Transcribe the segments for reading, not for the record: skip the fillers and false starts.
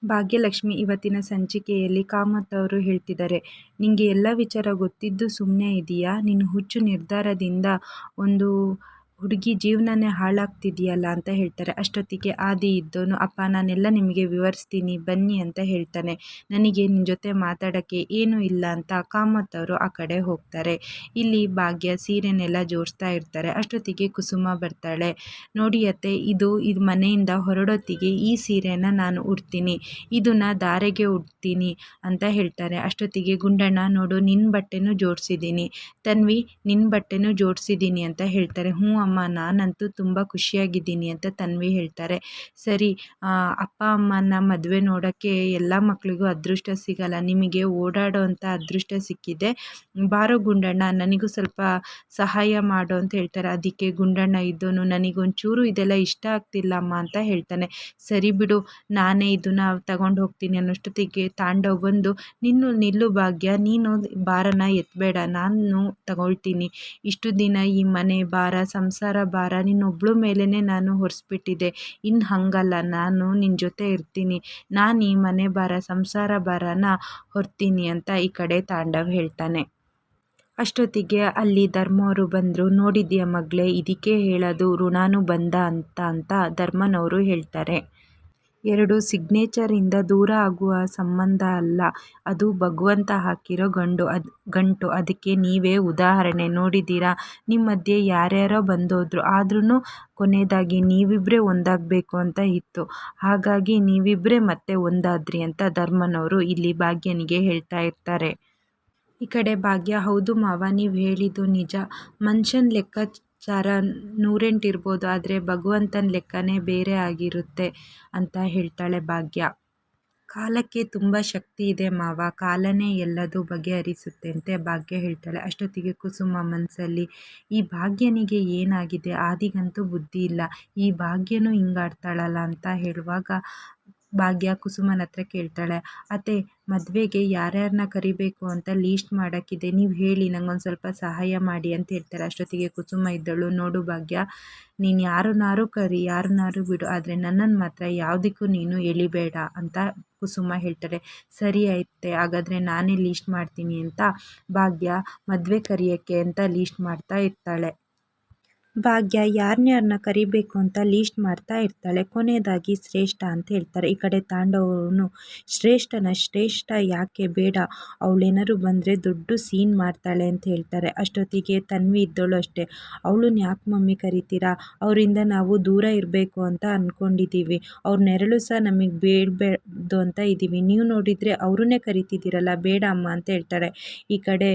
ಭಾಗ್ಯಲಕ್ಷ್ಮಿ ಇವತ್ತಿನ ಸಂಚಿಕೆಯಲ್ಲಿ ಕಾಮತ್ ಅವರು ಹೇಳ್ತಿದ್ದಾರೆ, ನಿಂಗೆ ಎಲ್ಲ ವಿಚಾರ ಗೊತ್ತಿದ್ದು ಸುಮ್ಮನೆ ಇದೀಯಾ? ನಿನ್ನ ಹುಚ್ಚು ನಿರ್ಧಾರದಿಂದ ಒಂದು ಹುಡುಗಿ ಜೀವನನೇ ಹಾಳಾಗ್ತಿದೆಯಲ್ಲ ಅಂತ ಹೇಳ್ತಾರೆ. ಅಷ್ಟೊತ್ತಿಗೆ ಆದಿ ಇದ್ದವನು, ಅಪ್ಪ ನಾನೆಲ್ಲ ನಿಮಗೆ ವಿವರಿಸ್ತೀನಿ ಬನ್ನಿ ಅಂತ ಹೇಳ್ತಾನೆ. ನನಗೆ ನಿನ್ನ ಜೊತೆ ಮಾತಾಡೋಕ್ಕೆ ಏನೂ ಇಲ್ಲ ಅಂತ ಕಾಮತ್ ಅವರು ಆ ಕಡೆ ಹೋಗ್ತಾರೆ. ಇಲ್ಲಿ ಭಾಗ್ಯ ಸೀರೆನೆಲ್ಲ ಜೋಡಿಸ್ತಾ ಇರ್ತಾರೆ. ಅಷ್ಟೊತ್ತಿಗೆ ಕುಸುಮ ಬರ್ತಾಳೆ. ನೋಡಿ ಅತ್ತೆ, ಇದು ಮನೆಯಿಂದ ಹೊರಡೋತ್ತಿಗೆ ಈ ಸೀರೆನ ನಾನು ಉಡ್ತೀನಿ, ಇದನ್ನ ಧಾರೆಗೆ ಉಡ್ತೀನಿ ಅಂತ ಹೇಳ್ತಾರೆ. ಅಷ್ಟೊತ್ತಿಗೆ ಗುಂಡಣ್ಣ, ನೋಡು ನಿನ್ನ ಬಟ್ಟೆನೂ ಜೋಡಿಸಿದ್ದೀನಿ, ತನ್ವಿ ನಿನ್ನ ಬಟ್ಟೆನೂ ಜೋಡಿಸಿದ್ದೀನಿ ಅಂತ ಹೇಳ್ತಾರೆ. ಹ್ಞೂ ಅಮ್ಮ, ನಾನಂತೂ ತುಂಬ ಖುಷಿಯಾಗಿದ್ದೀನಿ ಅಂತ ತನ್ವಿ ಹೇಳ್ತಾರೆ. ಸರಿ, ಅಪ್ಪ ಅಮ್ಮನ ಮದುವೆ ನೋಡೋಕ್ಕೆ ಎಲ್ಲ ಮಕ್ಕಳಿಗೂ ಅದೃಷ್ಟ ಸಿಗಲ್ಲ, ನಿಮಗೆ ಓಡಾಡೋ ಅಂಥ ಅದೃಷ್ಟ ಸಿಕ್ಕಿದೆ, ಬಾರೋ ಗುಂಡಣ್ಣ ನನಗೂ ಸ್ವಲ್ಪ ಸಹಾಯ ಮಾಡು ಅಂತ ಹೇಳ್ತಾರೆ. ಅದಕ್ಕೆ ಗುಂಡಣ್ಣ ಇದ್ದವನು, ನನಗೊಂಚೂರು ಇದೆಲ್ಲ ಇಷ್ಟ ಆಗ್ತಿಲ್ಲ ಅಮ್ಮ ಅಂತ ಹೇಳ್ತಾನೆ. ಸರಿ ಬಿಡು, ನಾನೇ ಇದನ್ನು ತಗೊಂಡು ಹೋಗ್ತೀನಿ ಅನ್ನೋಷ್ಟೊತ್ತಿಗೆ ತಾಂಡವ್ ಬಂದು, ನಿಲ್ಲು ಭಾಗ್ಯ, ನೀನು ಭಾರನ ಎತ್ತಬೇಡ, ನಾನು ತಗೊಳ್ತೀನಿ, ಇಷ್ಟು ದಿನ ಈ ಮನೆ ಭಾರ ಸಂಸಾರ ಭಾರ ನಿನ್ನೊಬ್ಳು ಮೇಲೇ ನಾನು ಹೊರಿಸ್ಬಿಟ್ಟಿದ್ದೆ, ಇನ್ನು ಹಂಗಲ್ಲ, ನಾನು ನಿನ್ನ ಜೊತೆ ಇರ್ತೀನಿ, ನಾನು ಈ ಮನೆ ಭಾರ ಸಂಸಾರ ಭಾರನ ಹೊರ್ತೀನಿ ಅಂತ ಈ ಕಡೆ ತಾಂಡವ್ ಹೇಳ್ತಾನೆ. ಅಷ್ಟೊತ್ತಿಗೆ ಅಲ್ಲಿ ಧರ್ಮವರು ಬಂದರು. ನೋಡಿದ್ಯಾ ಮಗಳೇ, ಇದಕ್ಕೆ ಹೇಳೋದು ಋಣಾನುಬಂಧ ಅಂತ ಧರ್ಮನವರು ಹೇಳ್ತಾರೆ. ಎರಡು ಸಿಗ್ನೇಚರಿಂದ ದೂರ ಆಗುವ ಸಂಬಂಧ ಅಲ್ಲ, ಅದು ಭಗವಂತ ಹಾಕಿರೋ ಗಂಟು, ಅದಕ್ಕೆ ನೀವೇ ಉದಾಹರಣೆ. ನೋಡಿದ್ದೀರಾ, ನಿಮ್ಮ ಮಧ್ಯೆ ಯಾರ್ಯಾರೋ ಬಂದೋದ್ರು, ಆದ್ರೂ ಕೊನೆಯದಾಗಿ ನೀವಿಬ್ಬರೇ ಒಂದಾಗಬೇಕು ಅಂತ ಇತ್ತು, ಹಾಗಾಗಿ ನೀವಿಬ್ಬರೇ ಮತ್ತೆ ಒಂದಾದ್ರಿ ಅಂತ ಧರ್ಮನವರು ಇಲ್ಲಿ ಭಾಗ್ಯನಿಗೆ ಹೇಳ್ತಾ ಇರ್ತಾರೆ. ಈ ಕಡೆ ಭಾಗ್ಯ, ಹೌದು ಮಾವ, ನೀವು ಹೇಳಿದ್ದು ನಿಜ, ಮನುಷ್ಯನ ಲೆಕ್ಕಾಚಾರ 108 ಇರ್ಬೋದು, ಆದರೆ ಭಗವಂತನ ಲೆಕ್ಕನೇ ಬೇರೆ ಆಗಿರುತ್ತೆ ಅಂತ ಹೇಳ್ತಾಳೆ ಭಾಗ್ಯ. ಕಾಲಕ್ಕೆ ತುಂಬ ಶಕ್ತಿ ಇದೆ ಮಾವ, ಕಾಲನೇ ಎಲ್ಲದೂ ಬಗೆಹರಿಸುತ್ತೆ ಅಂತ ಭಾಗ್ಯ ಹೇಳ್ತಾಳೆ. ಅಷ್ಟೊತ್ತಿಗೆ ಕುಸುಮ ಮನಸ್ಸಲ್ಲಿ, ಈ ಭಾಗ್ಯನಿಗೆ ಏನಾಗಿದೆ, ಆದಿಗಂತೂ ಬುದ್ಧಿ ಇಲ್ಲ, ಈ ಭಾಗ್ಯನೂ ಹಿಂಗಾಡ್ತಾಳಲ್ಲ ಅಂತ ಹೇಳುವಾಗ ಭಾಗ್ಯ ಕುಸುಮನ ಹತ್ರ ಕೇಳ್ತಾಳೆ, ಅತ್ತೆ ಮದುವೆಗೆ ಯಾರ್ಯಾರನ್ನ ಕರಿಬೇಕು ಅಂತ ಲೀಸ್ಟ್ ಮಾಡೋಕ್ಕಿದೆ, ನೀವು ಹೇಳಿ, ನಂಗೊಂದು ಸ್ವಲ್ಪ ಸಹಾಯ ಮಾಡಿ ಅಂತ ಹೇಳ್ತಾರೆ. ಅಷ್ಟೊತ್ತಿಗೆ ಕುಸುಮ ಇದ್ದಳು, ನೋಡು ಭಾಗ್ಯ, ನೀನು ಯಾರನ್ನಾರು ಕರಿ, ಯಾರನ್ನಾರು ಬಿಡು, ಆದರೆ ನನ್ನನ್ನು ಮಾತ್ರ ಯಾವುದಕ್ಕೂ ನೀನು ಎಳಿಬೇಡ ಅಂತ ಕುಸುಮ ಹೇಳ್ತಾಳೆ. ಸರಿ ಆಯ್ತೆ, ಹಾಗಾದರೆ ನಾನೇ ಲೀಸ್ಟ್ ಮಾಡ್ತೀನಿ ಅಂತ ಭಾಗ್ಯ ಮದುವೆ ಕರಿಯೋಕ್ಕೆ ಅಂತ ಲೀಸ್ಟ್ ಮಾಡ್ತಾ ಇರ್ತಾಳೆ. ಭಾಗ್ಯ ಯಾರನ್ನ ಕರಿಬೇಕು ಅಂತ ಲೀಸ್ಟ್ ಮಾಡ್ತಾ ಇರ್ತಾಳೆ. ಕೊನೆಯದಾಗಿ ಶ್ರೇಷ್ಠ ಅಂತ ಹೇಳ್ತಾರೆ. ಈ ಕಡೆ ತಾಂಡವನು, ಶ್ರೇಷ್ಠ ಯಾಕೆ ಬೇಡ, ಅವಳೇನಾದ್ರು ಬಂದರೆ ದೊಡ್ಡ ಸೀನ್ ಮಾಡ್ತಾಳೆ ಅಂತ ಹೇಳ್ತಾರೆ. ಅಷ್ಟೊತ್ತಿಗೆ ತನ್ವಿ ಇದ್ದವಳು ಅಷ್ಟೇ, ಅವಳನ್ನ ಯಾಕೆ ಮಮ್ಮಿ ಕರಿತೀರಾ, ಅವರಿಂದ ನಾವು ದೂರ ಇರಬೇಕು ಅಂತ ಅಂದ್ಕೊಂಡಿದ್ದೀವಿ, ಅವ್ರ ನೆರಳು ಸಹ ನಮಗೆ ಬೇಡಬೇಡ್ದು ಅಂತ ಇದ್ದೀವಿ, ನೀವು ನೋಡಿದರೆ ಅವ್ರನ್ನೇ ಕರಿತಿದ್ದೀರಲ್ಲ, ಬೇಡ ಅಮ್ಮ ಅಂತ ಹೇಳ್ತಾಳೆ. ಈ ಕಡೆ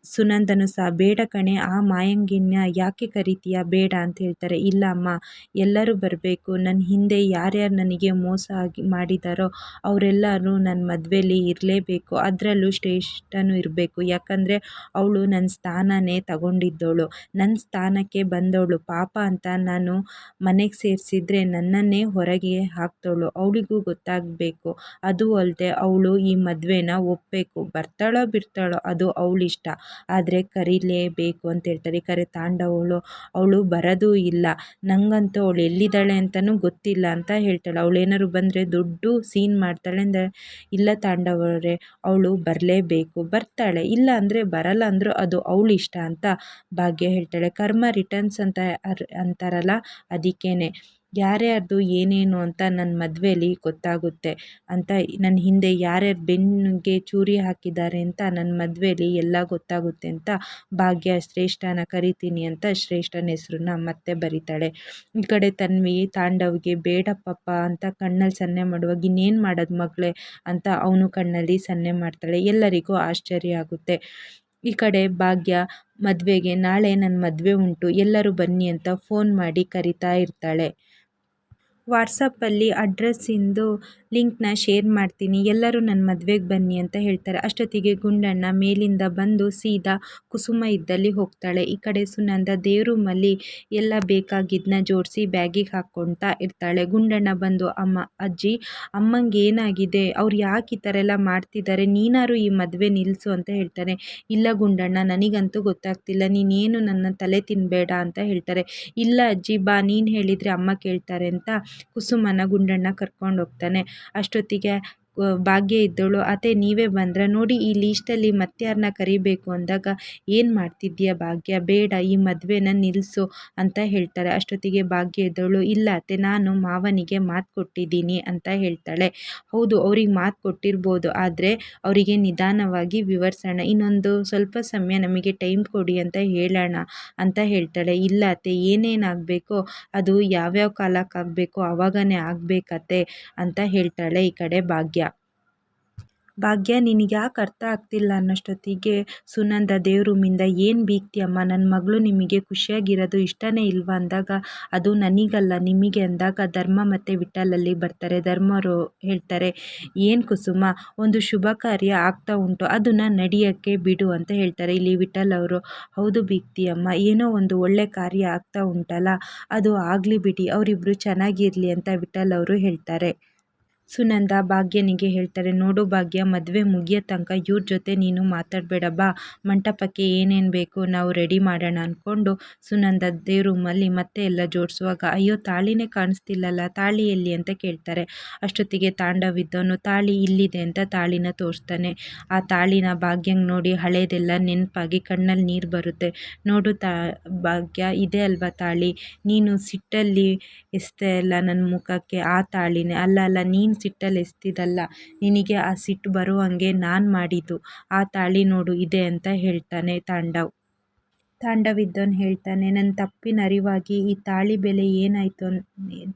ಸುನಂದನು ಸಹ, ಬೇಡ ಕಣೆ, ಆ ಮಾಯಂಗಿನ ಯಾಕೆ ಕರಿತೀಯ, ಬೇಡ ಅಂತ ಹೇಳ್ತಾರೆ. ಇಲ್ಲ ಅಮ್ಮ, ಎಲ್ಲರೂ ಬರಬೇಕು, ನನ್ನ ಹಿಂದೆ ಯಾರ್ಯಾರು ನನಗೆ ಮೋಸ ಮಾಡಿದಾರೋ ಅವರೆಲ್ಲರೂ ನನ್ನ ಮದುವೆಯಲ್ಲಿ ಇರಲೇಬೇಕು, ಅದರಲ್ಲೂ ಶ್ರೇಷ್ಠನೂ ಇರಬೇಕು, ಯಾಕಂದರೆ ಅವಳು ನನ್ನ ಸ್ಥಾನನೇ ತಗೊಂಡಿದ್ದವಳು, ನನ್ನ ಸ್ಥಾನಕ್ಕೆ ಬಂದವಳು, ಪಾಪ ಅಂತ ನಾನು ಮನೆಗೆ ಸೇರಿಸಿದ್ರೆ ನನ್ನನ್ನೇ ಹೊರಗೆ ಹಾಕ್ತವಳು, ಅವಳಿಗೂ ಗೊತ್ತಾಗಬೇಕು, ಅದು ಅಲ್ಲದೆ ಅವಳು ಈ ಮದುವೆನ ಒಪ್ಪಬೇಕು, ಬರ್ತಾಳೋ ಬಿಡ್ತಾಳೋ ಅದು ಅವಳಿಷ್ಟ, ಆದರೆ ಕರೀಲೇಬೇಕು ಅಂತ ಹೇಳ್ತಾರೆ. ಕರೆ ತಾಂಡವಳು, ಅವಳು ಬರೋದೂ ಇಲ್ಲ, ನಂಗಂತೂ ಅವಳು ಎಲ್ಲಿದ್ದಾಳೆ ಅಂತಲೂ ಗೊತ್ತಿಲ್ಲ ಅಂತ ಹೇಳ್ತಾಳೆ, ಅವಳೇನಾದ್ರು ಬಂದರೆ ದೊಡ್ಡ ಸೀನ್ ಮಾಡ್ತಾಳೆ ಅಂದರೆ, ಇಲ್ಲ ತಾಂಡವರೇ, ಅವಳು ಬರಲೇಬೇಕು, ಬರ್ತಾಳೆ, ಇಲ್ಲ ಅಂದರೆ ಬರಲ್ಲ ಅಂದರೂ ಅದು ಅವಳು ಇಷ್ಟ ಅಂತ ಭಾಗ್ಯ ಹೇಳ್ತಾಳೆ. ಕರ್ಮ ರಿಟರ್ನ್ಸ್ ಅಂತ ಅಂತಾರಲ್ಲ, ಅದಕ್ಕೇನೆ ಯಾರ್ಯಾರ್ದು ಏನೇನು ಅಂತ ನನ್ನ ಮದುವೆಯಲ್ಲಿ ಗೊತ್ತಾಗುತ್ತೆ ಅಂತ, ನನ್ನ ಹಿಂದೆ ಯಾರ್ಯಾರು ಬೆನ್ನಿಗೆ ಚೂರಿ ಹಾಕಿದ್ದಾರೆ ಅಂತ ನನ್ನ ಮದುವೆಯಲ್ಲಿ ಎಲ್ಲ ಗೊತ್ತಾಗುತ್ತೆ ಅಂತ ಭಾಗ್ಯ ಶ್ರೇಷ್ಠನ ಕರಿತೀನಿ ಅಂತ ಶ್ರೇಷ್ಠನ ಹೆಸರನ್ನ ಮತ್ತೆ ಬರೀತಾಳೆ. ಈ ಕಡೆ ತನ್ವಿ ತಾಂಡವ್ಗೆ ಬೇಡ ಪಾಪ ಅಂತ ಕಣ್ಣಲ್ಲಿ ಸನ್ನೆ ಮಾಡುವಾಗ, ಇನ್ನೇನು ಮಾಡೋದು ಮಗಳೇ ಅಂತ ಅವನು ಕಣ್ಣಲ್ಲಿ ಸನ್ನೆ ಮಾಡ್ತಾಳೆ. ಎಲ್ಲರಿಗೂ ಆಶ್ಚರ್ಯ ಆಗುತ್ತೆ. ಈ ಕಡೆ ಭಾಗ್ಯ ಮದುವೆಗೆ, ನಾಳೆ ನನ್ನ ಮದುವೆ ಉಂಟು, ಎಲ್ಲರೂ ಬನ್ನಿ ಅಂತ ಫೋನ್ ಮಾಡಿ ಕರಿತಾ ಇರ್ತಾಳೆ. ವಾಟ್ಸಪ್ಪಲ್ಲಿ ಅಡ್ರೆಸ್ಸಿಂದು ಲಿಂಕ್ನ ಶೇರ್ ಮಾಡ್ತೀನಿ, ಎಲ್ಲರೂ ನನ್ನ ಮದುವೆಗೆ ಬನ್ನಿ ಅಂತ ಹೇಳ್ತಾರೆ. ಅಷ್ಟೊತ್ತಿಗೆ ಗುಂಡಣ್ಣ ಮೇಲಿಂದ ಬಂದು ಸೀದಾ ಕುಸುಮ ಇದ್ದಲ್ಲಿ ಹೋಗ್ತಾಳೆ. ಈ ಕಡೆ ಸುನಂದ ದೇವ್ರ ರೂಮಲ್ಲಿ ಎಲ್ಲ ಬೇಕಾಗಿದ್ದನ್ನ ಜೋಡಿಸಿ ಬ್ಯಾಗಿಗೆ ಹಾಕ್ಕೊಳ್ತಾ ಇರ್ತಾಳೆ. ಗುಂಡಣ್ಣ ಬಂದು, ಅಜ್ಜಿ ಅಮ್ಮಂಗೆ ಏನಾಗಿದೆ, ಅವ್ರು ಯಾಕೆ ಈ ಥರ ಎಲ್ಲ ಮಾಡ್ತಿದ್ದಾರೆ, ನೀನಾರು ಈ ಮದುವೆ ನಿಲ್ಲಿಸು ಅಂತ ಹೇಳ್ತಾರೆ. ಇಲ್ಲ ಗುಂಡಣ್ಣ, ನನಗಂತೂ ಗೊತ್ತಾಗ್ತಿಲ್ಲ, ನೀನೇನು ನನ್ನ ತಲೆ ತಿನ್ನಬೇಡ ಅಂತ ಹೇಳ್ತಾರೆ. ಇಲ್ಲ ಅಜ್ಜಿ, ಬಾ, ನೀನು ಹೇಳಿದರೆ ಅಮ್ಮ ಕೇಳ್ತಾರೆ ಅಂತ ಕುಸುಮನ ಗುಂಡಣ್ಣ ಕರ್ಕೊಂಡು ಹೋಗ್ತಾನೆ. ಅಷ್ಟೊತ್ತಿಗೆ ಭಾಗ್ಯ ಇದ್ದವಳು, ಅತ್ತೆ ನೀವೇ ಬಂದ್ರ ನೋಡಿ, ಈ ಲೀಸ್ಟಲ್ಲಿ ಮತ್ಯಾರನ್ನ ಕರಿಬೇಕು ಅಂದಾಗ ಏನು ಮಾಡ್ತಿದ್ದೀಯ ಭಾಗ್ಯ, ಬೇಡ ಈ ಮದುವೆನ ನಿಲ್ಲಿಸು ಅಂತ ಹೇಳ್ತಾರೆ. ಅಷ್ಟೊತ್ತಿಗೆ ಭಾಗ್ಯ ಇದ್ದವಳು, ಇಲ್ಲ ಅತ್ತೆ ನಾನು ಮಾವನಿಗೆ ಮಾತು ಕೊಟ್ಟಿದ್ದೀನಿ ಅಂತ ಹೇಳ್ತಾಳೆ. ಹೌದು ಅವ್ರಿಗೆ ಮಾತು ಕೊಟ್ಟಿರ್ಬೋದು, ಆದರೆ ಅವರಿಗೆ ನಿಧಾನವಾಗಿ ವಿವರಿಸೋಣ, ಇನ್ನೊಂದು ಸ್ವಲ್ಪ ಸಮಯ ನಮಗೆ ಟೈಮ್ ಕೊಡಿ ಅಂತ ಹೇಳೋಣ ಅಂತ ಹೇಳ್ತಾಳೆ. ಇಲ್ಲ ಅತ್ತೆ ಏನೇನಾಗಬೇಕೋ ಅದು ಯಾವ್ಯಾವ ಕಾಲಕ್ಕಾಗಬೇಕೋ ಆವಾಗನೇ ಆಗಬೇಕತ್ತೆ ಅಂತ ಹೇಳ್ತಾಳೆ ಈ ಕಡೆ ಭಾಗ್ಯ. ಭಾಗ್ಯ ನಿನಗೆ ಯಾಕೆ ಅರ್ಥ ಆಗ್ತಿಲ್ಲ ಅನ್ನೋಷ್ಟೊತ್ತಿಗೆ ಸುನಂದ ದೇವ್ರ ರೂಮಿಂದ, ಏನು ಬೀಗ್ತಿಯಮ್ಮ, ನನ್ನ ಮಗಳು ನಿಮಗೆ ಖುಷಿಯಾಗಿರೋದು ಇಷ್ಟನೇ ಇಲ್ವಾ ಅಂದಾಗ, ಅದು ನನಗಲ್ಲ ನಿಮಗೆ ಅಂದಾಗ ಧರ್ಮ ಮತ್ತು ವಿಠಲಲ್ಲಿ ಬರ್ತಾರೆ. ಧರ್ಮರು ಹೇಳ್ತಾರೆ, ಏನು ಕುಸುಮ, ಒಂದು ಶುಭ ಕಾರ್ಯ ಆಗ್ತಾ ಉಂಟು, ಅದನ್ನು ನಡೆಯೋಕ್ಕೆ ಬಿಡು ಅಂತ ಹೇಳ್ತಾರೆ. ಇಲ್ಲಿ ವಿಠಲ್ ಅವರು, ಹೌದು ಬೀಗ್ತಿಯಮ್ಮ, ಏನೋ ಒಂದು ಒಳ್ಳೆ ಕಾರ್ಯ ಆಗ್ತಾ ಉಂಟಲ್ಲ, ಅದು ಆಗಲಿ ಬಿಡಿ, ಅವರಿಬ್ಬರು ಚೆನ್ನಾಗಿರಲಿ ಅಂತ ವಿಠಲ್ ಅವರು ಹೇಳ್ತಾರೆ. ಸುನಂದ ಭಾಗ್ಯನಿಗೆ ಹೇಳ್ತಾರೆ, ನೋಡು ಭಾಗ್ಯ, ಮದುವೆ ಮುಗಿಯೋ ತನಕ ಇವ್ರ ಜೊತೆ ನೀನು ಮಾತಾಡಬೇಡ, ಬಾ ಮಂಟಪಕ್ಕೆ ಏನೇನು ಬೇಕು ನಾವು ರೆಡಿ ಮಾಡೋಣ ಅಂದ್ಕೊಂಡು ಸುನಂದ ದೇವ್ರ ರೂಮಲ್ಲಿ ಮತ್ತೆ ಎಲ್ಲ ಜೋಡಿಸುವಾಗ, ಅಯ್ಯೋ ತಾಳಿನೇ ಕಾಣಿಸ್ತಿಲ್ಲಲ್ಲ, ತಾಳಿ ಎಲ್ಲಿ ಅಂತ ಕೇಳ್ತಾರೆ. ಅಷ್ಟೊತ್ತಿಗೆ ತಾಂಡವಿದ್ದವನು, ತಾಳಿ ಇಲ್ಲಿದೆ ಅಂತ ತಾಳಿನ ತೋರಿಸ್ತಾನೆ. ಆ ತಾಳಿನ ಭಾಗ್ಯಂಗೆ ನೋಡಿ ಹಳೇದೆಲ್ಲ ನೆನಪಾಗಿ ಕಣ್ಣಲ್ಲಿ ನೀರು ಬರುತ್ತೆ. ನೋಡು ಭಾಗ್ಯ, ಇದೆ ಅಲ್ವಾ ತಾಳಿ, ನೀನು ಸಿಟ್ಟಲ್ಲಿ ಎಸ್ತೆ ಅಲ್ಲ ನನ್ನ ಮುಖಕ್ಕೆ, ಆ ತಾಳಿನೇ ಅಲ್ಲ ಅಲ್ಲ, ನೀನು ಸಿಟ್ಟಲ್ಲಿ ಎಸ್ತಿದ್ದಲ್ಲ, ನಿನಗೆ ಆ ಸಿಟ್ಟು ಬರೋ ಹಂಗೆ ನಾನು ಮಾಡಿದ್ದು, ಆ ತಾಳಿ ನೋಡು ಇದೆ ಅಂತ ಹೇಳ್ತಾನೆ ತಾಂಡವ್ ಇದ್ದವನು ಹೇಳ್ತಾನೆ, ನನ್ನ ತಪ್ಪಿನ ಅರಿವಾಗಿ ಈ ತಾಳಿ ಬೆಲೆ ಏನಾಯಿತು,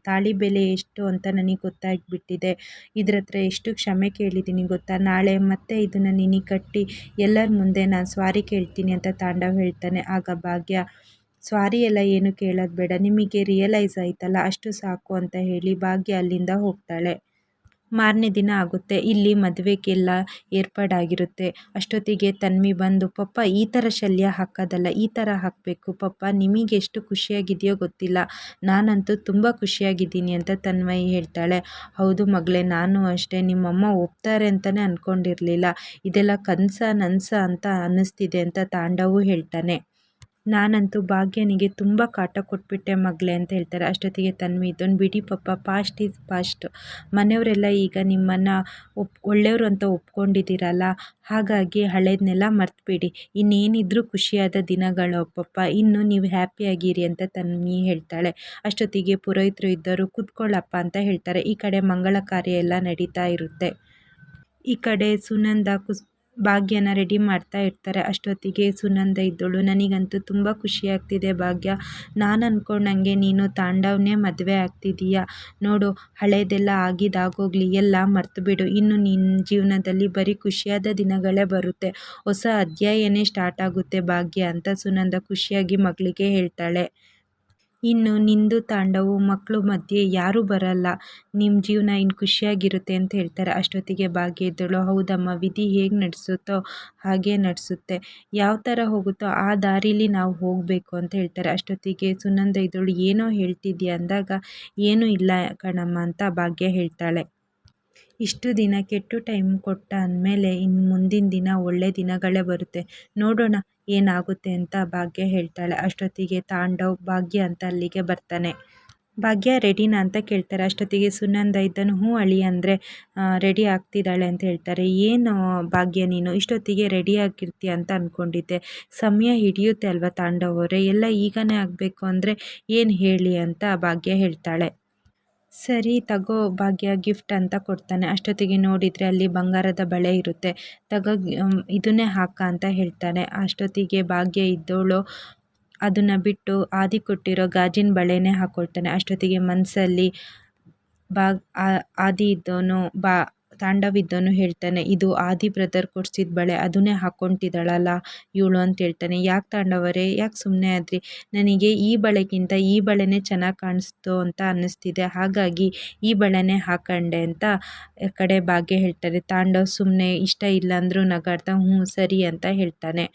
ತಾಳಿ ಬೆಲೆ ಎಷ್ಟು ಅಂತ ನನಗೆ ಗೊತ್ತಾಗ್ಬಿಟ್ಟಿದೆ, ಇದ್ರ ಹತ್ರ ಎಷ್ಟು ಕ್ಷಮೆ ಕೇಳಿದ್ದೀನಿ ಗೊತ್ತಾ, ನಾಳೆ ಮತ್ತೆ ಇದನ್ನು ನಿನಗೆ ಕಟ್ಟಿ ಎಲ್ಲರ ಮುಂದೆ ನಾನು ಸ್ವಾರಿ ಕೇಳ್ತೀನಿ ಅಂತ ತಾಂಡವ್ ಹೇಳ್ತಾನೆ. ಆಗ ಭಾಗ್ಯ, ಸ್ವಾರಿ ಎಲ್ಲ ಏನು ಕೇಳೋದು ಬೇಡ, ನಿಮಗೆ ರಿಯಲೈಸ್ ಆಯ್ತಲ್ಲ ಅಷ್ಟು ಸಾಕು ಅಂತ ಹೇಳಿ ಭಾಗ್ಯ ಅಲ್ಲಿಂದ ಹೋಗ್ತಾಳೆ. ಮಾರನೇ ದಿನ ಆಗುತ್ತೆ, ಇಲ್ಲಿ ಮದುವೆಗೆಲ್ಲ ಏರ್ಪಾಡಾಗಿರುತ್ತೆ. ಅಷ್ಟೊತ್ತಿಗೆ ತನ್ವಿ ಬಂದು, ಪಪ್ಪ ಈ ಥರ ಶಲ್ಯ ಹಾಕೋದಲ್ಲ, ಈ ಥರ ಹಾಕಬೇಕು ಪಪ್ಪ, ನಿಮಗೆ ಎಷ್ಟು ಖುಷಿಯಾಗಿದೆಯೋ ಗೊತ್ತಿಲ್ಲ, ನಾನಂತೂ ತುಂಬ ಖುಷಿಯಾಗಿದ್ದೀನಿ ಅಂತ ತನ್ವಿ ಹೇಳ್ತಾಳೆ. ಹೌದು ಮಗಳೇ, ನಾನು ಅಷ್ಟೇ, ನಿಮ್ಮಮ್ಮ ಒಪ್ತಾರೆ ಅಂತಲೇ ಅಂದ್ಕೊಂಡಿರಲಿಲ್ಲ, ಇದೆಲ್ಲ ನನಸ ಅಂತ ಅನ್ನಿಸ್ತಿದೆ ಅಂತ ತಾಂಡವು ಹೇಳ್ತಾನೆ. ನಾನಂತೂ ಭಾಗ್ಯನಿಗೆ ತುಂಬ ಕಾಟ ಕೊಟ್ಬಿಟ್ಟೆ ಮಗಳೇ ಅಂತ ಹೇಳ್ತಾರೆ. ಅಷ್ಟೊತ್ತಿಗೆ ತನ್ವಿ ಇದ್ದವನು, ಬಿಡಿ ಪಪ್ಪ, ಪಾಸ್ಟ್ ಈಸ್ ಪಾಸ್ಟ್, ಮನೆಯವರೆಲ್ಲ ಈಗ ನಿಮ್ಮನ್ನು ಒಳ್ಳೆಯವರು ಅಂತ ಒಪ್ಕೊಂಡಿದ್ದೀರಲ್ಲ, ಹಾಗಾಗಿ ಹಳೇದನ್ನೆಲ್ಲ ಮರ್ತುಬಿಡಿ, ಇನ್ನೇನಿದ್ರೂ ಖುಷಿಯಾದ ದಿನಗಳು ಪಪ್ಪ, ಇನ್ನು ನೀವು ಹ್ಯಾಪಿಯಾಗಿರಿ ಅಂತ ತನ್ವಿ ಹೇಳ್ತಾಳೆ. ಅಷ್ಟೊತ್ತಿಗೆ ಪುರೋಹಿತರು ಇದ್ದರು, ಕೂತ್ಕೊಳ್ಳಪ್ಪ ಅಂತ ಹೇಳ್ತಾರೆ. ಈ ಕಡೆ ಮಂಗಳ ಕಾರ್ಯ ಎಲ್ಲ ನಡೀತಾ ಇರುತ್ತೆ. ಈ ಕಡೆ ಸುನಂದ ಭಾಗ್ಯನ ರೆಡಿ ಮಾಡ್ತಾ ಇರ್ತಾರೆ. ಅಷ್ಟೊತ್ತಿಗೆ ಸುನಂದ ಇದ್ದಳು, ನನಗಂತೂ ತುಂಬ ಖುಷಿಯಾಗ್ತಿದೆ ಭಾಗ್ಯ, ನಾನು ಅಂದ್ಕೊಂಡಂಗೆ ನೀನು ತಾಂಡವನೇ ಮದುವೆ ಆಗ್ತಿದ್ದೀಯ, ನೋಡು ಹಳೇದೆಲ್ಲ ಆಗಿದ್ದಾಗೋಗ್ಲಿ, ಎಲ್ಲ ಮರ್ತುಬಿಡು, ಇನ್ನು ನಿನ್ನ ಜೀವನದಲ್ಲಿ ಬರೀ ಖುಷಿಯಾದ ದಿನಗಳೇ ಬರುತ್ತೆ, ಹೊಸ ಅಧ್ಯಾಯನೇ ಸ್ಟಾರ್ಟ್ ಆಗುತ್ತೆ ಭಾಗ್ಯ ಅಂತ ಸುನಂದ ಖುಷಿಯಾಗಿ ಮಗಳಿಗೆ ಹೇಳ್ತಾಳೆ. ಇನ್ನು ನಿಂದು ತಾಂಡವು ಮಕ್ಕಳು ಮಧ್ಯೆ ಯಾರೂ ಬರಲ್ಲ, ನಿಮ್ಮ ಜೀವನ ಇನ್ನು ಖುಷಿಯಾಗಿರುತ್ತೆ ಅಂತ ಹೇಳ್ತಾರೆ. ಅಷ್ಟೊತ್ತಿಗೆ ಭಾಗ್ಯ ಇದ್ದಳು, ಹೌದಮ್ಮ, ವಿಧಿ ಹೇಗೆ ನಡೆಸುತ್ತೋ ಹಾಗೆ ನಡೆಸುತ್ತೆ, ಯಾವ ಥರ ಹೋಗುತ್ತೋ ಆ ದಾರಿಲಿ ನಾವು ಹೋಗಬೇಕು ಅಂತ ಹೇಳ್ತಾರೆ. ಅಷ್ಟೊತ್ತಿಗೆ ಸುನಂದ ಇದ್ದಳು, ಏನೋ ಹೇಳ್ತಿದ್ಯಾ ಅಂದಾಗ, ಏನೂ ಇಲ್ಲ ಕಣಮ್ಮ ಅಂತ ಭಾಗ್ಯ ಹೇಳ್ತಾಳೆ. ಇಷ್ಟು ದಿನ ಕೆಟ್ಟು ಟೈಮ್ ಕೊಟ್ಟ ಅಂದಮೇಲೆ ಇನ್ನು ಮುಂದಿನ ದಿನ ಒಳ್ಳೆ ದಿನಗಳೇ ಬರುತ್ತೆ, ನೋಡೋಣ ಏನಾಗುತ್ತೆ ಅಂತ ಭಾಗ್ಯ ಹೇಳ್ತಾಳೆ. ಅಷ್ಟೊತ್ತಿಗೆ ತಾಂಡವ್ ಭಾಗ್ಯ ಅಂತ ಅಲ್ಲಿಗೆ ಬರ್ತಾನೆ. ಭಾಗ್ಯ ರೆಡಿನಾ ಅಂತ ಕೇಳ್ತಾರೆ. ಅಷ್ಟೊತ್ತಿಗೆ ಸುನಂದ ಇದ್ದನು, ಹ್ಞೂ ಅಳಿ ಅಂದರೆ ರೆಡಿ ಆಗ್ತಿದ್ದಾಳೆ ಅಂತ ಹೇಳ್ತಾರೆ. ಏನು ಭಾಗ್ಯ ನೀನು ಇಷ್ಟೊತ್ತಿಗೆ ರೆಡಿ ಆಗಿರ್ತೀಯ ಅಂತ ಅಂದ್ಕೊಂಡಿದ್ದೆ, ಸಮಯ ಹಿಡಿಯುತ್ತೆ ಅಲ್ವಾ ತಾಂಡವ್ ಅವರೇ, ಎಲ್ಲ ಈಗನೇ ಆಗಬೇಕು ಅಂದರೆ ಏನು ಹೇಳಿ ಅಂತ ಭಾಗ್ಯ ಹೇಳ್ತಾಳೆ. ಸರಿ ತಗೋ ಭಾಗ್ಯ ಗಿಫ್ಟ್ ಅಂತ ಕೊಡ್ತಾನೆ. ಅಷ್ಟೊತ್ತಿಗೆ ನೋಡಿದರೆ ಅಲ್ಲಿ ಬಂಗಾರದ ಬಳೆ ಇರುತ್ತೆ. ತಗೋ ಇದನ್ನೇ ಹಾಕ ಅಂತ ಹೇಳ್ತಾನೆ. ಅಷ್ಟೊತ್ತಿಗೆ ಭಾಗ್ಯ ಇದ್ದವಳು ಅದನ್ನು ಬಿಟ್ಟು ಆದಿ ಕೊಟ್ಟಿರೋ ಗಾಜಿನ ಬಳೆನೇ ಹಾಕ್ಕೊಳ್ತಾನೆ. ಅಷ್ಟೊತ್ತಿಗೆ ಮನಸ್ಸಲ್ಲಿ ಆದಿ ಇದ್ದವನು ತಾಂಡವ್ ಇದ್ದವನು ಹೇಳ್ತಾನೆ, ಇದು ಆದಿ ಬ್ರದರ್ ಕೊಡ್ಸಿದ ಬಳೆ, ಅದನ್ನೇ ಹಾಕ್ಕೊತಿದ್ದಾಳಲ್ಲ ಇವಳು ಅಂತ ಹೇಳ್ತಾನೆ. ಯಾಕೆ ತಾಂಡವರೇ, ಯಾಕೆ ಸುಮ್ಮನೆ ಆದ್ರಿ, ನನಗೆ ಈ ಬಳೆಗಿಂತ ಈ ಬಳೆನೇ ಚೆನ್ನಾಗಿ ಕಾಣಿಸ್ತು ಅಂತ ಅನ್ನಿಸ್ತಿದೆ, ಹಾಗಾಗಿ ಈ ಬಳೆನೇ ಹಾಕೊಂಡೆ ಅಂತ ಕಡೆ ಭಾಗ್ಯ ಹೇಳ್ತಾರೆ. ತಾಂಡವ್ ಸುಮ್ಮನೆ ಇಷ್ಟ ಇಲ್ಲ ಅಂದರೂ ನಗಾಡ್ತಾ ಹ್ಞೂ ಸರಿ ಅಂತ ಹೇಳ್ತಾನೆ.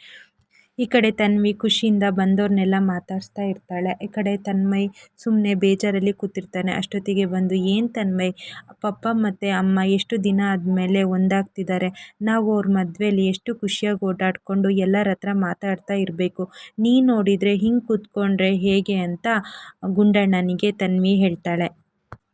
ಈ ಕಡೆ ತನ್ವಿ ಖುಷಿಯಿಂದ ಬಂದವ್ರನ್ನೆಲ್ಲ ಮಾತಾಡಿಸ್ತಾ ಇರ್ತಾಳೆ. ಈ ಕಡೆ ತನ್ಮಯ್ ಸುಮ್ಮನೆ ಬೇಜಾರಲ್ಲಿ ಕೂತಿರ್ತಾನೆ. ಅಷ್ಟೊತ್ತಿಗೆ ಬಂದು, ಏನು ತನ್ಮಯ್, ಪಪ್ಪ ಮತ್ತು ಅಮ್ಮ ಎಷ್ಟು ದಿನ ಆದಮೇಲೆ ಒಂದಾಗ್ತಿದ್ದಾರೆ, ನಾವು ಅವ್ರ ಮದುವೆಯಲ್ಲಿ ಎಷ್ಟು ಖುಷಿಯಾಗಿ ಓಡಾಡಿಕೊಂಡು ಎಲ್ಲರ ಹತ್ರ ಮಾತಾಡ್ತಾ ಇರಬೇಕು, ನೀನು ನೋಡಿದರೆ ಹಿಂಗೆ ಕೂತ್ಕೊಂಡ್ರೆ ಹೇಗೆ ಅಂತ ಗುಂಡಣ್ಣನಿಗೆ ತನ್ವಿ ಹೇಳ್ತಾಳೆ.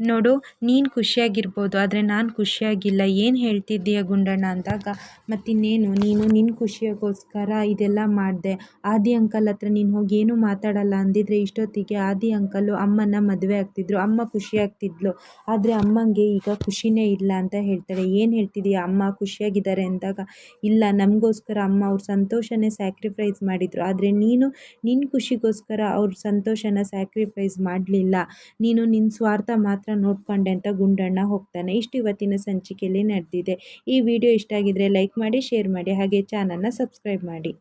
ನೋಡು, ನೀನು ಖುಷಿಯಾಗಿರ್ಬೋದು, ಆದರೆ ನಾನು ಖುಷಿಯಾಗಿಲ್ಲ. ಏನು ಹೇಳ್ತಿದ್ದೀಯ ಗುಂಡಣ್ಣ ಅಂದಾಗ, ಮತ್ತಿನ್ನೇನು ನೀನು ನಿನ್ನ ಖುಷಿಗೋಸ್ಕರ ಇದೆಲ್ಲ ಮಾಡಿದೆ. ಆದಿ ಅಂಕಲ್ ಹತ್ರ ನೀನು ಹೋಗಿ ಏನೂ ಮಾತಾಡಲ್ಲ ಅಂದಿದ್ರೆ ಇಷ್ಟೊತ್ತಿಗೆ ಆದಿ ಅಂಕಲ್ಲು ಅಮ್ಮನ ಮದುವೆ ಆಗ್ತಿದ್ರು, ಅಮ್ಮ ಖುಷಿಯಾಗ್ತಿದ್ಲು. ಆದರೆ ಅಮ್ಮಂಗೆ ಈಗ ಖುಷಿನೇ ಇಲ್ಲ ಅಂತ ಹೇಳ್ತಾಳೆ. ಏನು ಹೇಳ್ತಿದ್ದೀಯ, ಅಮ್ಮ ಖುಷಿಯಾಗಿದ್ದಾರೆ ಅಂದಾಗ, ಇಲ್ಲ ನಮಗೋಸ್ಕರ ಅಮ್ಮ ಅವ್ರ ಸಂತೋಷನೇ ಸ್ಯಾಕ್ರಿಫೈಸ್ ಮಾಡಿದರು, ಆದರೆ ನೀನು ನಿನ್ನ ಖುಷಿಗೋಸ್ಕರ ಅವ್ರ ಸಂತೋಷನ ಸ್ಯಾಕ್ರಿಫೈಸ್ ಮಾಡಲಿಲ್ಲ. ನೀನು ನಿನ್ನ ಸ್ವಾರ್ಥ ಮಾತ್ರ ನೋಡ್ಕೊಂಡೆ ಅಂತ ಗುಂಡಣ್ಣ ಹೋಗ್ತಾನೆ. ಇಷ್ಟು ಇವತ್ತಿನ ಸಂಚಿಕೆಯಲ್ಲಿ ನಡೆದಿದೆ. ಈ ವಿಡಿಯೋ ಇಷ್ಟ ಆಗಿದ್ರೆ ಲೈಕ್ ಮಾಡಿ, ಶೇರ್ ಮಾಡಿ, ಹಾಗೆ ಚಾನಲ್ನ ಸಬ್ಸ್ಕ್ರೈಬ್ ಮಾಡಿ.